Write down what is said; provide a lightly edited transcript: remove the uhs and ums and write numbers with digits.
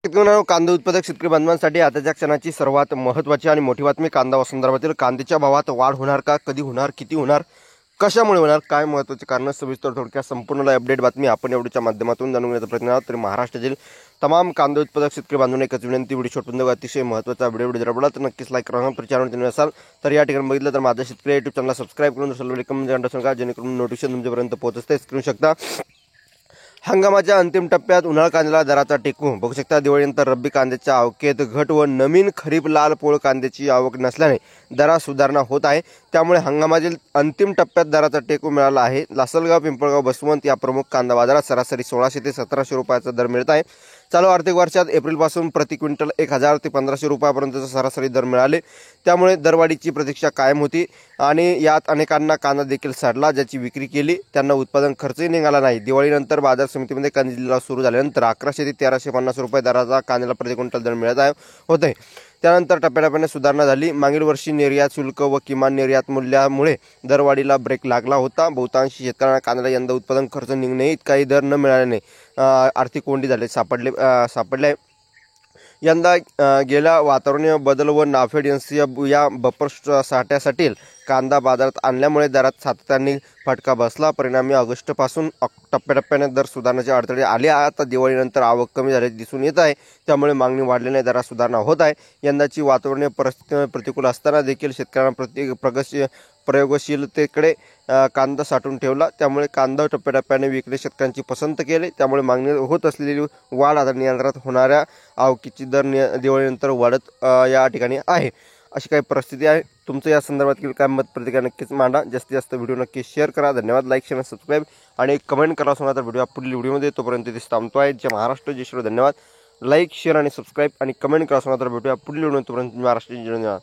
कांदा उत्पादक शेतकरी बांधवांसाठी आताच्या क्षणाची सर्वात महत्त्वाची आणि मोठी बातमी कांदा संदर्भातील कांद्याच्या भावात वाढ होणार का, कधी होणार, किती होणार, कशामुळे होणार, काय महत्त्वाचे कारण, सविस्तर थोडक्यात संपूर्ण अपडेट बातमी आपण एवढीच्या माध्यमातून जाणून घेण्याचा प्रयत्न आहोत। तर महाराष्ट्रातील तमाम कांदा उत्पादक शेतकरी बांधवांना एकच विनंती, व्हिडिओ छोटून अतिशय महत्त्वाचा व्हिडिओ जर आवडला तर नक्कीच लाईक करा। तर चॅनल नवीन असाल तर या ठिकाणी बघितलं तर माझा शेतकरी युट्यूब चॅनलला सबस्क्राईब करून सर्व रिकमेंड घंटा सांगा, जेणेकरून नोटिफिकेशन तुमच्यापर्यंत पोहोचते करू शकता। हंगामाच्या अंतिम टप्प्यात उन्हाळ कांद्याला दराचा टेकू बघू शकता। दिवाळीनंतर रब्बी कांद्याच्या आवकेत घट व नवीन खरीप लाल पोळ कांद्याची आवक नसल्याने दरात सुधारणा होत आहे। त्यामुळे हंगामातील अंतिम टप्प्यात दराचा टेकू मिळाला आहे। लासलगाव, पिंपळगाव, बसवंत या प्रमुख कांदा बाजारात सरासरी 1600 ते 1700 रुपयाचा दर मिळत आहे। चालू आर्थिक वर्षात एप्रिलपासून प्रति क्विंटल 1000 ते 1500 रुपयापर्यंतचा सरासरी दर मिळाले। त्यामुळे दरवाढीची प्रतीक्षा कायम होती आणि यात अनेकांना कांदा देखील सडला, ज्याची विक्री केली त्यांना उत्पादन खर्चही निघाला नाही। दिवाळीनंतर बाजार समितीमध्ये कांद्याची लिलाव सुरू झाल्यानंतर 1100 ते 1350 रुपये दराचा कांद्याला प्रति क्विंटल दर मिळत होते। त्यानंतर टप्प्याटप्प्याने सुधारणा झाली। मागील वर्षी निर्यात शुल्क व किमान निर्यात मूल्यामुळे दरवाढीला ब्रेक लागला होता। बहुतांश शेतकऱ्यांना कांद्याला यंदा उत्पादन खर्च निघणे इतकाही दर न मिळाल्याने आर्थिक कोंडी झाले सापडले। यंदा गेल्या वातावरणीय बदल व नाफेड या बफर साठ्यासाठी कांदा बाजारात आणल्यामुळे दरात सातत्याने फटका बसला। परिणामी ऑगस्टपासून टप्प्याटप्प्याने दर सुधारण्याचे अडथळे आले। आता दिवाळीनंतर आवक कमी झाल्याचे दिसून येत आहे, त्यामुळे मागणी वाढल्याने दरात सुधारणा होत आहे। यंदाची वातावरणीय परिस्थिती प्रतिकूल असताना देखील शेतकऱ्यांना प्रयोगशीलतेकडे कांदा साठवून ठेवला, त्यामुळे कांदा टप्प्याटप्प्याने विकणे शेतकऱ्यांची पसंत केले। त्यामुळे मागणी होत असलेली वाढ आता नियंत्रणात होणाऱ्या आवकीची दर दिवाळीनंतर वाढत या ठिकाणी आहे, अशी काही परिस्थिती आहे। तुमचं या संदर्भातील काय मत प्रतिक्रिया नक्कीच मांडा। जास्तीत जास्त व्हिडिओ नक्की शेअर करा। धन्यवाद। लाईक, शेअर, सबस्क्राईब आणि कमेंट करा सोना तर व्हिडिओ पुढील व्हिडिओमध्ये तोपर्यंत इथे थांबतो आहे। जय महाराष्ट्र, जय श्री, धन्यवाद। लाईक, शेअर आणि सबस्क्राईब आणि कमेंट करा सोना तर व्हिडिओ पुढील व्हिडिओ तोपर्यंत महाराष्ट्र, जय धन्यवाद।